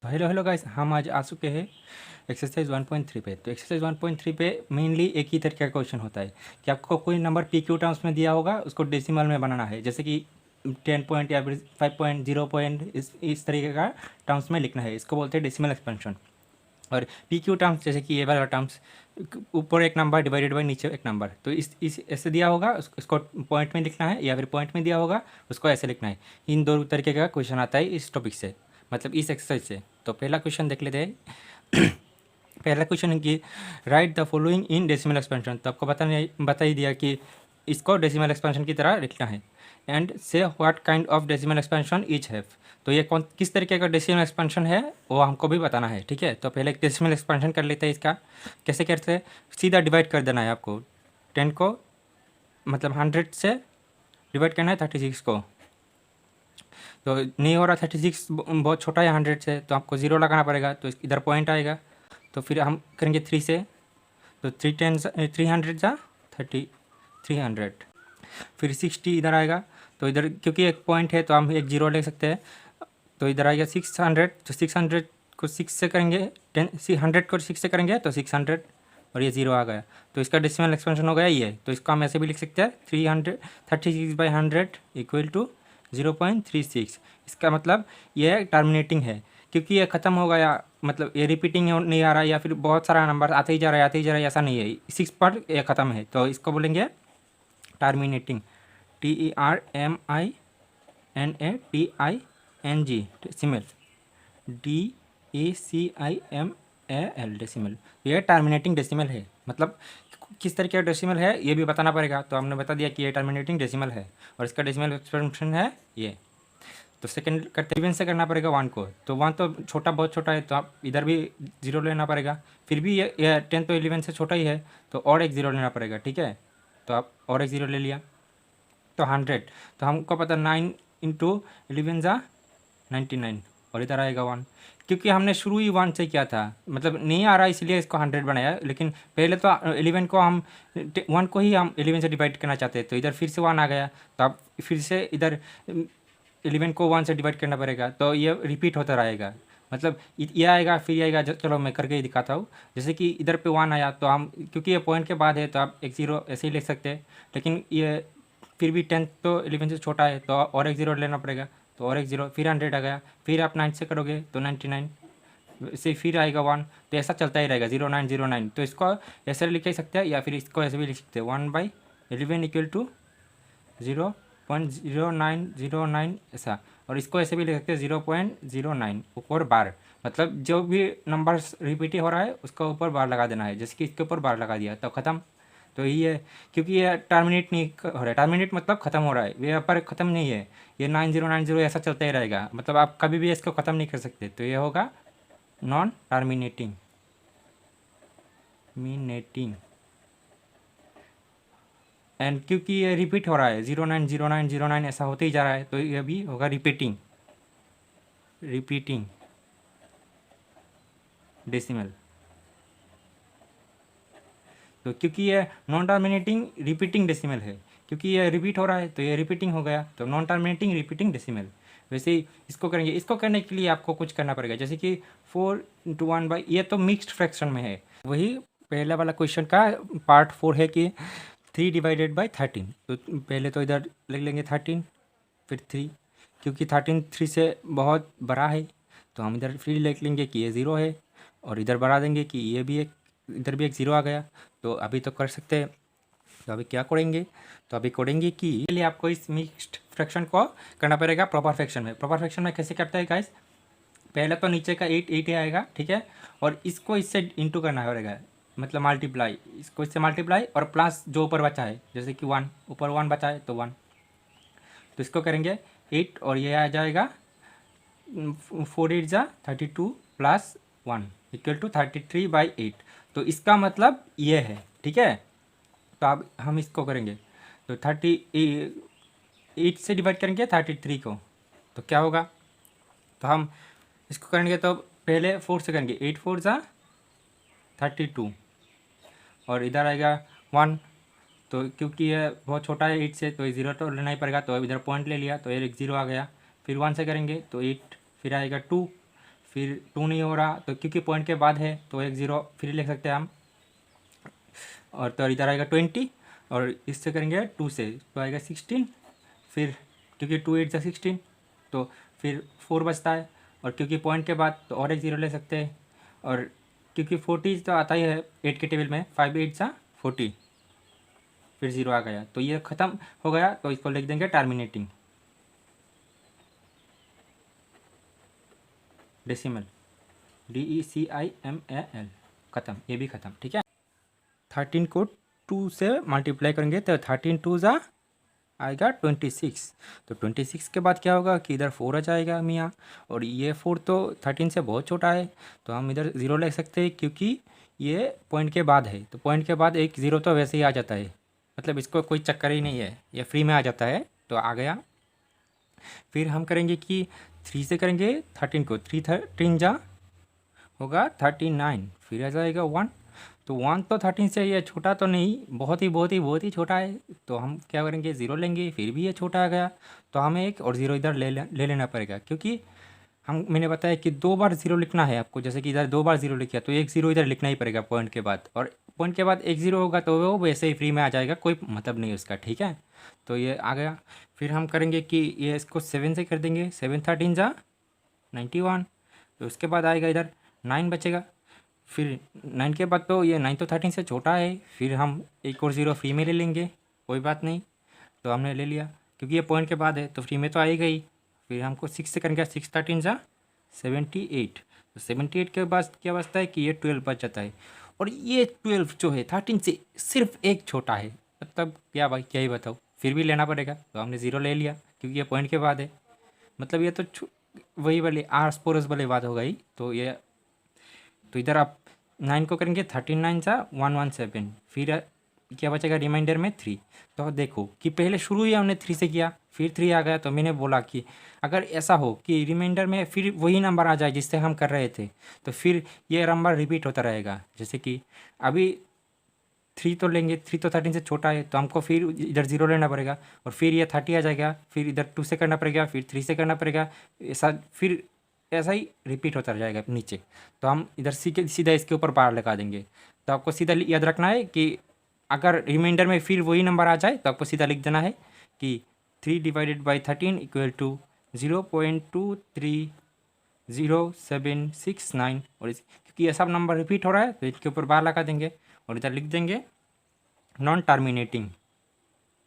तो hello hello guys, हम आज आ चुके हैं एक्सरसाइज 1.3 पे। तो एक्सरसाइज 1.3 पे मेनली एक ही तरीके का क्वेश्चन होता है कि आपको कोई नंबर पी क्यू टर्म्स में दिया होगा, उसको डेसिमल में बनाना है। जैसे कि 10 पॉइंट या फिर 5 पॉइंट 0 पॉइंट इस तरीके का टर्म्स में लिखना है। इसको बोलते हैं डेसिमल एक्सपेंशन। और पी क्यू टर्म्स जैसे कि ये वाला टर्म्स, ऊपर एक नंबर डिवाइडेड बाई नीचे एक नंबर, तो इस ऐसे दिया होगा इसको पॉइंट में लिखना है, या फिर पॉइंट में दिया होगा उसको ऐसे लिखना है। इन दो तरीके का क्वेश्चन आता है इस टॉपिक से, मतलब इस एक्सरसाइज से। तो पहला क्वेश्चन देख लेते हैं। पहला क्वेश्चन है कि right the following in decimal expansion. तो आपको बता ही दिया कि इसको डेसिमल एक्सपेंशन की तरह लिखना है। एंड से what kind of decimal expansion each have. तो ये कौन किस तरीके का डेसिमल एक्सपेंशन है वो हमको भी बताना है, ठीक है। तो पहले एक डेसिमल एक्सपेंशन कर लेते हैं। इसका कैसे करते हैं, सीधा डिवाइड कर देना है आपको। 10 को मतलब 100 से डिवाइड करना है 36 को। तो नहीं हो रहा, 36 बहुत छोटा है 100 से, तो आपको 0 लगाना पड़ेगा। तो इधर पॉइंट आएगा, तो फिर हम करेंगे 3 से। तो 300 जा 300। फिर 60 इधर आएगा, तो इधर क्योंकि एक पॉइंट है तो हम एक 0 ले सकते हैं। तो इधर आएगा 600। तो 600 को 6 से करेंगे, 100 को 6 से करेंगे तो 600, और ये 0 आ गया। तो इसका डेसिमल एक्सपेंशन हो गया ये। तो इसको हम ऐसे भी लिख सकते हैं 336/100 इक्वल टू 0.36। इसका मतलब ये टर्मिनेटिंग है, क्योंकि ये ख़त्म हो गया, मतलब ये रिपीटिंग नहीं आ रहा, या फिर बहुत सारा नंबर आते ही जा रहा है आते ही जा रहा है, ऐसा नहीं है। 6 पर ये ख़त्म है, तो इसको बोलेंगे terminating. TERMINATING decimal, DECIMAL decimal. ये टर्मिनेटिंग डेसिमल है। मतलब किस तरीके का डेसिमल है ये भी बताना पड़ेगा। तो हमने बता दिया कि ये टर्मिनेटिंग डेसिमल है और इसका डेसिमल एक्सपेंशन है ये। तो सेकंड करते इवन से करना पड़ेगा 1 को। तो 1 तो छोटा, बहुत छोटा है, तो आप इधर भी 0 लेना पड़ेगा। फिर भी ये 10 तो 11 से छोटा ही है, तो और एक 0 लेना पड़ेगा, ठीक है। तो आप और एक 0 ले लिया, तो 100। तो हमको पता 9 इंटू 11 जा 99, और इधर आएगा 1, क्योंकि हमने शुरू ही 1 से किया था। मतलब नहीं आ रहा इसलिए इसको 100 बनाया, लेकिन पहले तो 11 को हम 1 को ही हम 11 से डिवाइड करना चाहते हैं। तो इधर फिर से 1 आ गया, तो अब फिर से इधर 11 को 1 से डिवाइड करना पड़ेगा, तो ये रिपीट होता रहेगा। मतलब ये आएगा फिर ये आएगा। चलो मैं करके ही दिखाता हूँ। जैसे कि इधर पे 1 आया, तो हम क्योंकि ये पॉइंट के बाद है तो आप एक 0 ऐसे ही लिख सकते हैं, लेकिन ये फिर भी 10 तो 11 से छोटा है, तो और एक 0 लेना पड़ेगा। तो और एक 0, फिर 100 आ गया। फिर आप 9 से करोगे तो 99 से फिर आएगा 1। तो ऐसा चलता ही रहेगा 0909। तो इसको ऐसे लिख ही सकते हैं, या फिर इसको ऐसे भी लिख सकते हैं 1/11 इक्वल टू 0.0909 ऐसा। और इसको ऐसे भी लिख सकते हैं 0.09 ऊपर बार। मतलब जो भी नंबर रिपीट हो रहा है उसका ऊपर बार लगा देना है। जैसे कि इसके ऊपर बार लगा दिया तो ख़त्म। तो ये क्योंकि ये टर्मिनेट नहीं हो रहा है, टर्मिनेट मतलब ख़त्म हो रहा है, ये पर ख़त्म नहीं है। ये 9090 ऐसा चलता ही रहेगा, मतलब आप कभी भी इसको ख़त्म नहीं कर सकते। तो ये होगा नॉन टर्मिनेटिंग मीनेटिंग। एंड क्योंकि ये रिपीट हो रहा है 090909 ऐसा होते ही जा रहा है, तो ये भी होगा रिपीटिंग डेसिमल। तो क्योंकि ये नॉन टर्मिनेटिंग रिपीटिंग डेसिमल है, क्योंकि ये रिपीट हो रहा है तो ये रिपीटिंग हो गया, तो नॉन टर्मिनेटिंग रिपीटिंग डेसिमल। वैसे ही इसको करेंगे। इसको करने के लिए आपको कुछ करना पड़ेगा, जैसे कि 4 × 1 ये तो मिक्स्ड फ्रैक्शन में है। वही पहला वाला क्वेश्चन का पार्ट 4 है कि 3/13। तो पहले तो इधर लिख लेंगे 13, फिर 3, क्योंकि 13 3 से बहुत बड़ा है, तो हम इधर फिर लिख लेंगे कि ये 0 है, और इधर बढ़ा देंगे कि ये भी एक, इधर भी एक 0 आ गया। तो अभी तो कर सकते हैं। तो अभी क्या करेंगे, तो अभी करेंगे कि लिए आपको इस मिक्स्ड फ्रैक्शन को करना पड़ेगा प्रॉपर फ्रैक्शन में। प्रॉपर फ्रैक्शन में कैसे करता है गाइस, पहले तो नीचे का 8 8 आएगा, ठीक है। और इसको इससे इंटू करना पड़ेगा, मतलब मल्टीप्लाई, इसको इससे मल्टीप्लाई और प्लस जो ऊपर बचा है, जैसे कि 1 ऊपर 1 बचा है तो 1। तो इसको करेंगे 8, और ये आ जाएगा 4 8 जा 32 प्लस 1 इक्वल टू 33/8। तो इसका मतलब ये है, ठीक है। तो अब हम इसको करेंगे, तो 38 से डिवाइड करेंगे 33 को, तो क्या होगा। तो हम इसको करेंगे तो पहले 4 से करेंगे, 8 4 जा 32, और इधर आएगा 1। तो क्योंकि ये बहुत छोटा है 8 से, तो ये 0 तो लेना ही पड़ेगा, तो इधर पॉइंट ले लिया, तो ये एक 0 आ गया। फिर 1 से करेंगे तो 8, फिर आएगा 2, फिर 2 नहीं हो रहा तो क्योंकि पॉइंट के बाद है तो एक ज़ीरो फिर लिख सकते हैं हम। और तो इधर आएगा 20 और इससे करेंगे 2 से तो आएगा 16। फिर क्योंकि 2 8 16 तो फिर 4 बचता है। और क्योंकि पॉइंट के बाद तो और एक ज़ीरो ले सकते हैं। और क्योंकि 40 तो आता ही है 8 के टेबल में, 5 8 40, फिर ज़ीरो आ गया तो ये ख़त्म हो गया तो इसको लिख देंगे टर्मिनेटिंग डेसिमल DECIMAL, ख़त्म, ये भी ख़त्म। ठीक है, 13 को 2 से मल्टीप्लाई करेंगे तो 13 2 आएगा 26। तो 26 के बाद क्या होगा कि इधर 4 आ जाएगा मियाँ, और ये 4 तो 13 से बहुत छोटा है तो हम इधर ज़ीरो ले सकते हैं क्योंकि ये पॉइंट के बाद है। तो पॉइंट के बाद एक ज़ीरो तो वैसे ही आ जाता है, मतलब इसको कोई चक्कर ही नहीं है, ये फ्री में आ जाता है तो आ गया। फिर हम करेंगे कि 3 से करेंगे 13 को, 3 13 होगा 39, फिर आ जाएगा 1। तो 1 तो 13 से ये छोटा तो नहीं, बहुत ही छोटा है। तो हम क्या करेंगे, ज़ीरो लेंगे, फिर भी ये छोटा आ गया तो हमें एक और ज़ीरो इधर ले लेना पड़ेगा, क्योंकि मैंने बताया कि 2 बार ज़ीरो लिखना है आपको। जैसे कि इधर 2 बार ज़ीरो लिखा तो एक ज़ीरो इधर लिखना ही पड़ेगा पॉइंट के बाद, और पॉइंट के बाद एक ज़ीरो होगा तो वो वैसे ही फ्री में आ जाएगा, कोई मतलब नहीं उसका। ठीक है, तो ये आ गया। फिर हम करेंगे कि ये इसको 7 से कर देंगे, 7 13 91। तो उसके बाद आएगा इधर 9 बचेगा। फिर 9 के बाद तो ये 9 तो 13 से छोटा है, फिर हम एक और ज़ीरो फ्री में ले लेंगे, कोई बात नहीं। तो हमने ले लिया क्योंकि ये पॉइंट के बाद है तो फ्री में तो आएगा ही। फिर हमको 6 से करेंगे, 6 13 78। तो 78 के बाद क्या बचता है कि ये 12 बच जाता है, और ये 12 जो है 13 से सिर्फ एक छोटा है, मतलब क्या भाई क्या ही बताओ, फिर भी लेना पड़ेगा। तो हमने ज़ीरो ले लिया क्योंकि ये पॉइंट के बाद है, मतलब ये तो वही वाली आर्स पोरस वाली बात हो गई। तो ये तो इधर आप 9 को करेंगे, 39 117, फिर क्या बचेगा रिमाइंडर में 3। तो देखो कि पहले शुरू ही हमने 3 से किया, फिर 3 आ गया। तो मैंने बोला कि अगर ऐसा हो कि रिमाइंडर में फिर वही नंबर आ जाए जिससे हम कर रहे थे, तो फिर ये नंबर रिपीट होता रहेगा। जैसे कि अभी 3 तो लेंगे, 3 तो 13 से छोटा है तो हमको फिर इधर ज़ीरो लेना पड़ेगा, और फिर ये 30 आ जाएगा, फिर इधर 2 से करना पड़ेगा, फिर 3 से करना पड़ेगा, ऐसा फिर ऐसा ही रिपीट होता जाएगा नीचे। तो हम इधर सीधा इसके ऊपर बार लगा देंगे। तो आपको सीधा याद रखना है कि अगर रिमाइंडर में फिर वही नंबर आ जाए तो आपको सीधा लिख देना है कि 3 डिवाइडेड बाई 13 इक्वल टू 0.230769। और क्योंकि ये सब नंबर रिपीट हो रहा है तो इसके ऊपर बार लगा देंगे और इधर लिख देंगे non terminating,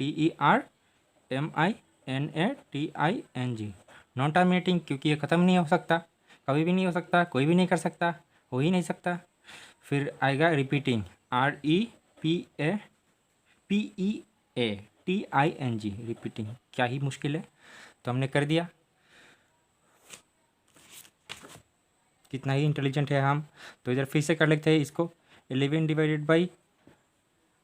TERMINATING, non terminating, क्योंकि ये ख़त्म नहीं हो सकता, कभी भी नहीं हो सकता, कोई भी नहीं कर सकता, हो ही नहीं सकता। फिर आएगा रिपीटिंग, REPEATING, रिपीटिंग, क्या ही मुश्किल है। तो हमने कर दिया, कितना ही इंटेलिजेंट है हम। तो इधर फिर से कर लेते हैं इसको, 11 डिवाइडेड बाई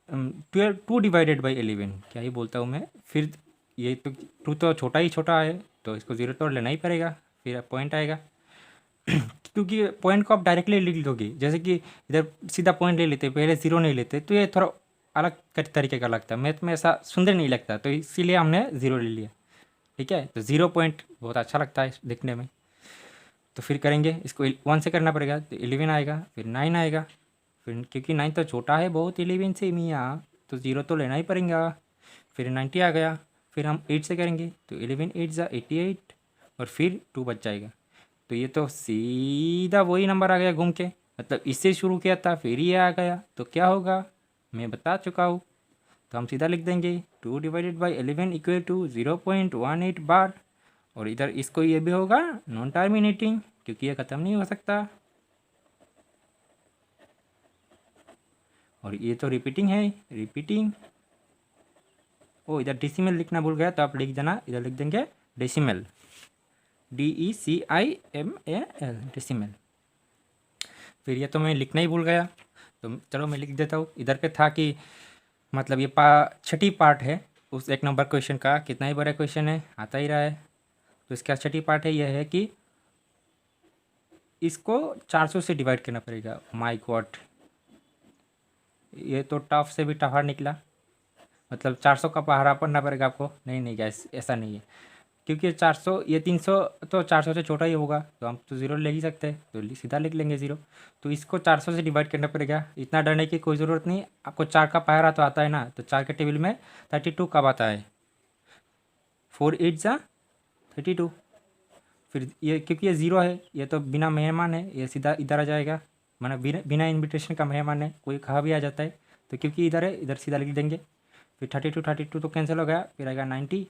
12, 2 डिवाइडेड बाई 11, क्या ही बोलता हूँ मैं। फिर ये तो 2 तो छोटा ही छोटा है तो इसको ज़ीरो तो लेना ही पड़ेगा, फिर पॉइंट आएगा। क्योंकि पॉइंट को आप डायरेक्टली लिख दोगे, जैसे कि इधर सीधा पॉइंट ले लेते, पहले ज़ीरो नहीं लेते, तो ये थोड़ा अलग तरीके का लगता है, मैथ में ऐसा सुंदर नहीं लगता, तो इसीलिए हमने ज़ीरो ले लिया। ठीक है, तो 0 पॉइंट बहुत अच्छा लगता है देखने में। तो फिर करेंगे इसको 1 से करना पड़ेगा, तो 11 आएगा, फिर 9 आएगा, फिर क्योंकि 9 तो छोटा है बहुत 11 से मियाँ, तो ज़ीरो तो लेना ही पड़ेगा। फिर 90 आ गया, फिर हम 8 से करेंगे तो 11 8 88, और फिर 2 बच जाएगा। तो ये तो सीधा वही नंबर आ गया घूम के, मतलब इससे शुरू किया था फिर ये आ गया, तो क्या होगा मैं बता चुका हूँ। तो हम सीधा लिख देंगे 2 डिवाइडेड बाई 11 इक्वल टू 0.18 बार, और इधर इसको ये भी होगा नॉन टर्मिनेटिंग, क्योंकि ये ख़त्म नहीं हो सकता। और ये तो रिपीटिंग है, रिपीटिंग। ओ इधर डेसिमल लिखना भूल गया, तो आप लिख देना, इधर लिख देंगे डेसिमल, DECIMAL, डेसिमल। फिर ये तो मैं लिखना ही भूल गया, तो चलो मैं लिख देता हूँ। इधर पे था कि मतलब ये छठी पार्ट है उस 1 नंबर क्वेश्चन का, कितना ही बड़ा क्वेश्चन है आता ही रहा है। तो इसका छठी पार्ट है, यह है कि इसको 400 से डिवाइड करना पड़ेगा। माय गॉड, ये तो टफ से भी टफर निकला, मतलब 400 का पहाड़ा पढ़ना पड़ेगा आपको। नहीं नहीं गैस, ऐसा नहीं है, क्योंकि 400 ये 300 तो 400 से छोटा ही होगा, तो हम तो ज़ीरो ले ही सकते हैं, तो सीधा लिख लेंगे ज़ीरो। तो इसको 400 से डिवाइड करना पड़ेगा, इतना डरने की कोई ज़रूरत नहीं। आपको 4 का पायरा तो आता है ना, तो 4 के टेबल में 32 कब आता है, 4 8 जा 32। फिर ये क्योंकि ये ज़ीरो है, ये तो बिना मेहमान है, ये सीधा इधर आ जाएगा, माना बिना इन्विटेशन का मेहमान है, कोई कहा भी आ जाता है, तो क्योंकि इधर है इधर सीधा लिख देंगे। फिर 32 तो कैंसिल हो गया, फिर आएगा 90।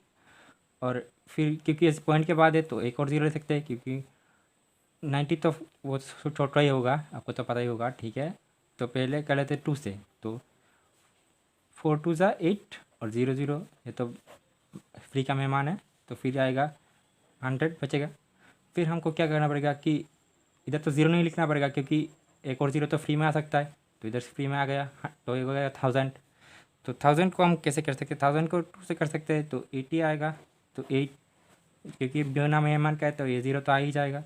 और फिर क्योंकि इस पॉइंट के बाद है तो एक और ज़ीरो ले सकते हैं, क्योंकि 90 तो वो छोटा ही होगा, आपको तो पता ही होगा, ठीक है। तो पहले कर लेते 2 से, तो 4 2 ज़ा 8 और 0 0, ये तो फ्री का मेहमान है, तो फिर आएगा 100 बचेगा। फिर हमको क्या करना पड़ेगा कि इधर तो ज़ीरो नहीं लिखना पड़ेगा, क्योंकि एक और ज़ीरो तो फ्री में आ सकता है, तो इधर से फ्री में आ गया, तो ये हो गया 1000। तो 1000 को हम कैसे कर सकते हैं, 1000 को 2 से कर सकते हैं, तो 80 आएगा। तो 8 क्योंकि बिना मेहमान का है तो ये ज़ीरो तो आ ही जाएगा,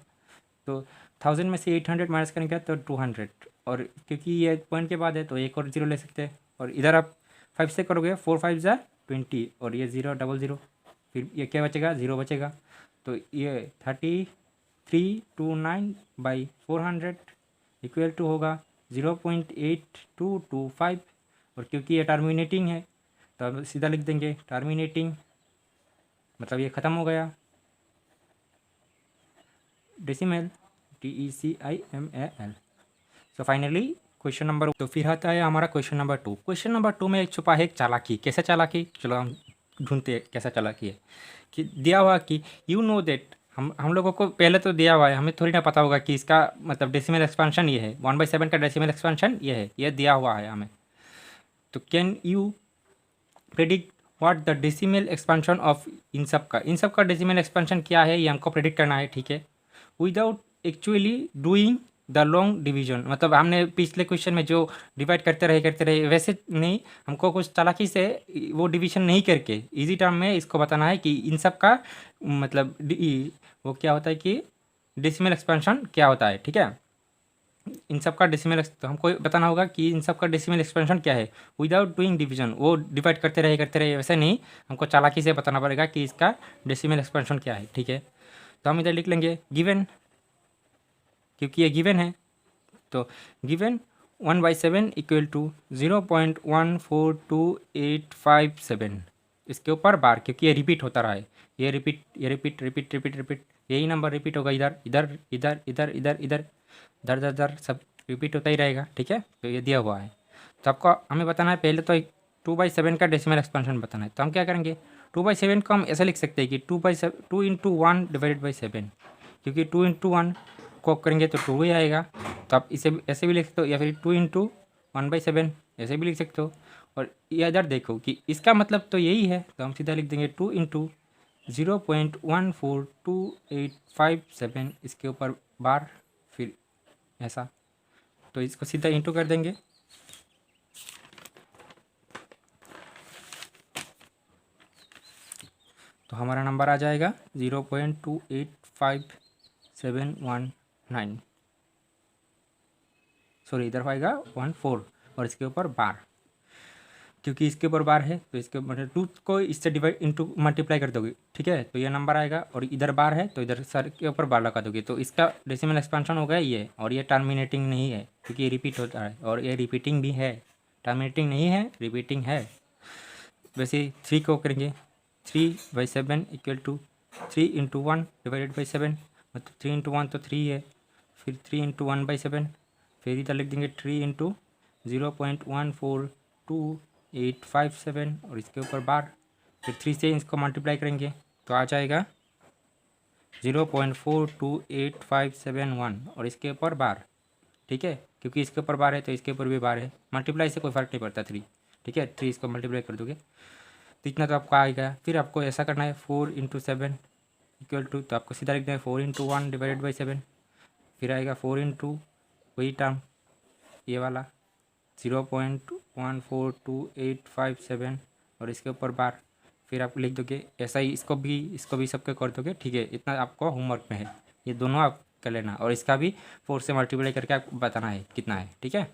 तो 1000 में से 800 माइनस करेंगे तो 200। और क्योंकि ये पॉइंट के बाद है तो एक और ज़ीरो ले सकते हैं, और इधर आप 5 से करोगे, 4 5 ज़ा 20, और ये 0 डबल 0, फिर ये क्या बचेगा, 0 बचेगा। तो ये 3329/400 इक्वल टू होगा 0.8225। और क्योंकि ये टर्मिनेटिंग है तो अब सीधा लिख देंगे टर्मिनेटिंग, मतलब ये ख़त्म हो गया, decimal DECIMAL। So finally question number, तो फिर आता है हमारा क्वेश्चन नंबर 2। क्वेश्चन नंबर 2 में एक छुपा है एक चालाकी। कैसे चालाकी, चलो हम ढूंढते हैं कैसा चालाकी है। कि दिया हुआ कि यू नो दैट, हम लोगों को पहले तो दिया हुआ है, हमें थोड़ी ना पता होगा कि इसका मतलब डेसिमल एक्सपेंशन ये है, 1/7 का डेसिमल एक्सपेंशन ये है, ये दिया हुआ है हमें। तो can you predict what the decimal expansion of इन सब का डेसिमल एक्सपेंशन क्या है, ये हमको प्रेडिक्ट करना है, ठीक है, without actually doing the long division. मतलब हमने पिछले क्वेश्चन में जो डिवाइड करते रहे वैसे नहीं, हमको कुछ चालाकी से वो डिवीजन नहीं करके इजी टर्म में इसको बताना है कि इन सब का मतलब वो क्या होता है कि डेसिमल एक्सपेंशन क्या होता है, ठीक है। इन सब का डेसिमल, तो हमको बताना होगा कि इन सब का डेसिमल एक्सपेंशन क्या है विदाउट डूइंग डिवीजन। वो डिवाइड करते रहे वैसे नहीं, हमको चालाकी से बताना पड़ेगा कि इसका डेसिमल एक्सपेंशन क्या है, ठीक है। तो हम इधर लिख लेंगे गिवन, क्योंकि ये गिवन है, तो गिवन 1/7 इक्वल टू 0.142857, इसके ऊपर बार, क्योंकि ये रिपीट होता रहा है, ये रिपीट यही नंबर रिपीट होगा, इधर इधर इधर इधर इधर इधर दर दर दर सब रिपीट होता ही रहेगा, ठीक है। तो ये दिया हुआ है, तो आपको हमें बताना है पहले तो 2/7 का डेसिमल एक्सपेंशन बताना है। तो हम क्या करेंगे, 2/7 को हम ऐसे लिख सकते हैं कि 2 इंटू 1 डिवाइडेड बाई 7, क्योंकि 2 इंटू 1 को करेंगे तो 2 ही आएगा। तो आप इसे ऐसे भी लिख सकते हो, या फिर 2 इंटू 1/7 ऐसे भी लिख सकते हो। और ये इधर देखो कि इसका मतलब तो यही है, तो हम सीधा लिख देंगे 2 इंटू 0.142857, इसके ऊपर बार, फिर ऐसा, तो इसको सीधा इंटू कर देंगे। तो हमारा नंबर आ जाएगा 0.285719, सॉरी इधर आएगा 14, और इसके ऊपर बार, क्योंकि इसके ऊपर बार है तो इसके मतलब 2 को इससे डिवाइड इंटू मल्टीप्लाई कर दोगे, ठीक है, तो ये नंबर आएगा। और इधर बार है तो इधर सर के ऊपर बार लगा दोगे, तो इसका डेसिमल एक्सपेंशन हो गया ये। और ये टर्मिनेटिंग नहीं है क्योंकि ये रिपीट होता है, और ये रिपीटिंग भी है, टर्मिनेटिंग नहीं है, रिपीटिंग है। वैसे 3 को करेंगे 3/7 equal to 3 into 1 divided by 7, मतलब 3 इंटू 1 तो 3 है, फिर 3 इंटू 1/7, फिर इधर लिख देंगे 3 इंटू 0.142857, और इसके ऊपर बार, फिर 3 से इसको मल्टीप्लाई करेंगे तो आ जाएगा 0.428571, और इसके ऊपर बार, ठीक है, क्योंकि इसके ऊपर बार है तो इसके ऊपर भी बार है, मल्टीप्लाई से कोई फ़र्क नहीं पड़ता 3, ठीक है। 3 इसको मल्टीप्लाई कर दोगे तो इतना तो आपको आएगा। फिर आपको ऐसा करना है 4 इंटू 7 इक्वल टू, तो आपको सीधा लिख देना है 4 इंटू 1 डिवाइडेड बाई 7, फिर आएगा 4 इंटू वही टर्म ये वाला 0.142857, और इसके ऊपर बार, फिर आप लिख दोगे ऐसा ही, इसको भी सबके कर दोगे, ठीक है। इतना आपको होमवर्क में है, ये दोनों आप कर लेना, और इसका भी 4 से मल्टीप्लाई करके आपको बताना है कितना है, ठीक है।